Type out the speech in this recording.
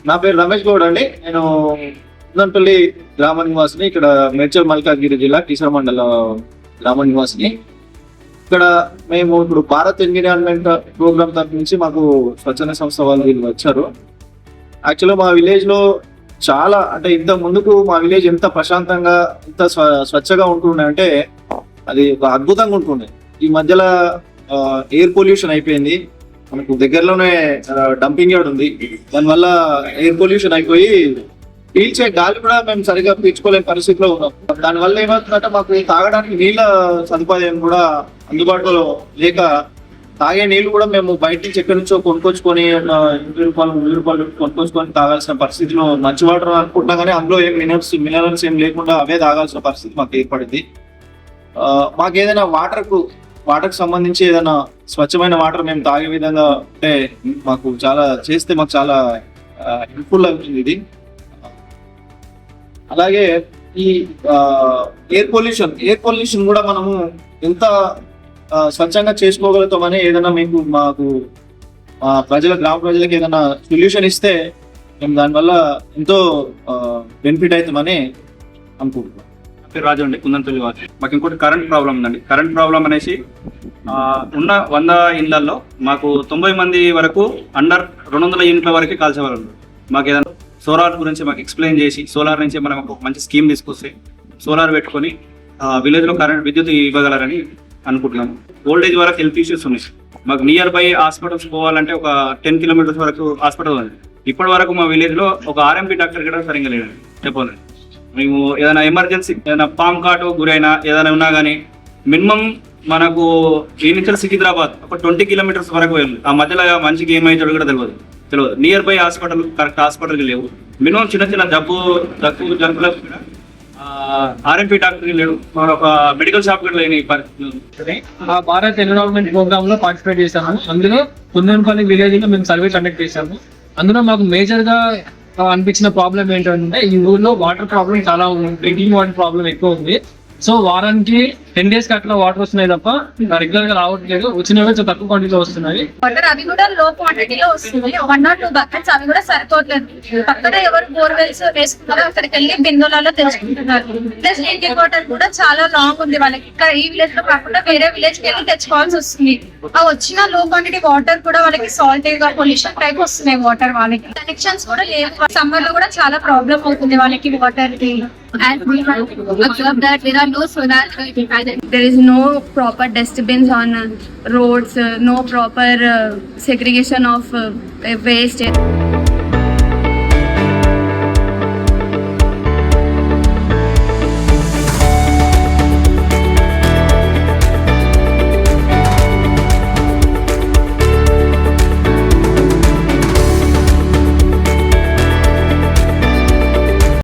నా పేరు రమేష్ గౌడ్ అండి. నేను ఉందనపల్లి గ్రామ నివాసిని. ఇక్కడ మేడ్చల్ మల్కాజ్గిరి జిల్లా కిసర మండల గ్రామ నివాసిని. ఇక్కడ మేము ఇప్పుడు భారత్ ఎన్విరాన్మెంట్ ప్రోగ్రామ్ తరఫు నుంచి మాకు స్వచ్ఛంద సంస్థ వాళ్ళు వీళ్ళు వచ్చారు. యాక్చువల్గా మా విలేజ్ లో చాలా అంటే ఇంత ముందుకు మా విలేజ్ ఎంత ప్రశాంతంగా ఎంత స్వచ్ఛగా ఉంటుండే అంటే అది ఒక అద్భుతంగా ఉంటుండే. ఈ మధ్యలో ఎయిర్ పొల్యూషన్ అయిపోయింది. మనకు దగ్గరలోనే డంపింగ్ యార్డ్ ఉంది. దానివల్ల ఎయిర్ పొల్యూషన్ అయిపోయి పీల్చే గాలి కూడా మేము సరిగా పీల్చుకోలేని పరిస్థితిలో ఉన్నాం. దానివల్ల ఏమవుతుందంటే మాకు తాగడానికి నీళ్ళ సదుపాయం కూడా అందుబాటులో లేక తాగే నీళ్లు కూడా మేము బయట నుంచి ఎక్కడి నుంచో కొనుక్కొచ్చుకొని 20 రూపాయలు 30 రూపాయలు కొనుక్కొచ్చుకొని తాగాల్సిన పరిస్థితిలో మంచి వాటర్ అనుకుంటున్నా కానీ అందులో ఏం మినరల్స్ ఏం లేకుండా అవే తాగాల్సిన పరిస్థితి మాకు ఏర్పడింది. మాకు ఏదైనా వాటర్కు సంబంధించి ఏదైనా స్వచ్ఛమైన వాటర్ మేము తాగే విధంగా అంటే మాకు చాలా హెల్ప్ఫుల్ అవుతుంది ఇది. అలాగే ఈ ఎయిర్ పొల్యూషన్ కూడా మనము ఎంత స్వచ్ఛంగా చేసుకోగలుగుతామని ఏదైనా మాకు గ్రామ ప్రజలకు ఏదైనా సొల్యూషన్ ఇస్తే మేము దానివల్ల ఎంతో బెనిఫిట్ అవుతామని అనుకుంటున్నాం. రాజు అండి, కుందనపల్లి వాసి. మాకు ఇంకోటి కరెంట్ ప్రాబ్లం ఉందండి. కరెంట్ ప్రాబ్లం అనేసి ఉన్న 100 ఇళ్లలో మాకు 90 మంది వరకు అండర్ 200 యూనిట్ల వరకు కాల్చేవారు. మాకు ఏదైనా సోలార్ గురించి మాకు ఎక్స్ప్లెయిన్ చేసి సోలార్ నుంచి మనం ఒక మంచి స్కీమ్ తీసుకొస్తే సోలార్ పెట్టుకొని విలేజ్ లో విద్యుత్ ఇవ్వగలరని అనుకుంటున్నాము. ఓల్డేజ్ వరకు హెల్త్ ఇష్యూస్ ఉన్నాయి. మాకు నియర్ బై హాస్పిటల్స్ పోవాలంటే ఒక 10 కిలోమీటర్స్ వరకు హాస్పిటల్ ఉంది. ఇప్పటి వరకు మా విలేజ్ లో ఒక ఆర్ఎంపీ డాక్టర్ కూడా సరిగ్గా లేదండి. చెప్పండి, మేము ఏదైనా ఎమర్జెన్సీ ఏదైనా పామ్ కాటు గురైనా ఏదైనా ఉన్నా కానీ మినిమం మనకు ఈ నుంచి సికింద్రాబాద్ ఒక 20 కిలోమీటర్స్ వరకు వెళ్ళి ఆ మధ్యలో మంచికి ఏమైతాడు కూడా తెలియదు. నియర్ బై హాస్పిటల్ కరెక్ట్ హాస్పిటల్కి లేవు. మినిమం చిన్న జబ్బులకు కూడా ఆర్ఎంపీ డాక్టర్ లేడు. ఒక మెడికల్ షాప్ కూడా లేని పరిస్థితి. ఆ భారత్ ఎన్విరాన్మెంట్ ప్రోగ్రామ్ లో పార్టిసిపేట్ చేశాము. అందులో కుందనపల్లి విలేజ్ లో మేము సర్వే కండక్ట్ చేశాము. అందులో మాకు మేజర్ గా అనిపించిన ప్రాబ్లం ఏంటంటే ఈ ఊర్లో వాటర్ ప్రాబ్లం చాలా ఉంది. డ్రింకింగ్ వాటర్ ప్రాబ్లం ఎక్కువ ఉంది. సో వారానికి 10 days కి అట్లా వాటర్ వస్తున్నాయి తప్ప రెగ్యులర్ గా రావట్లేదు. వచ్చినవి తక్కువ క్వాంటిటీలో వస్తున్నాయి. వాటర్ అవి కూడా లో క్వాంటిటీలో వస్తున్నాయి. 1 or 2 buckets అవి కూడా సరిపోవట్లేదు. పక్కన ఎవరు బోర్వెల్స్ వేసుకున్నారో అక్కడికి వెళ్ళి బిందులలో తెచ్చుకుంటున్నారు. ప్లస్ డ్రింకింగ్ వాటర్ కూడా చాలా లాంగ్ ఉంది వాళ్ళకి. ఇక్కడ ఈ విలేజ్ లో కాకుండా వేరే విలేజ్ కి వెళ్ళి తెచ్చుకోవాల్సి వస్తుంది. ఆ వచ్చిన లో క్వాంటిటీ వాటర్ కూడా వాళ్ళకి సాల్టీ గా పొల్యూషన్ టైప్ వస్తున్నాయి వాటర్. వాళ్ళకి కనెక్షన్స్ కూడా లేవు. సమ్మర్ లో కూడా చాలా ప్రాబ్లం అవుతుంది వాళ్ళకి వాటర్ కి. And we have observed that there are no solar. There is no proper dustbins on roads, no proper segregation of waste.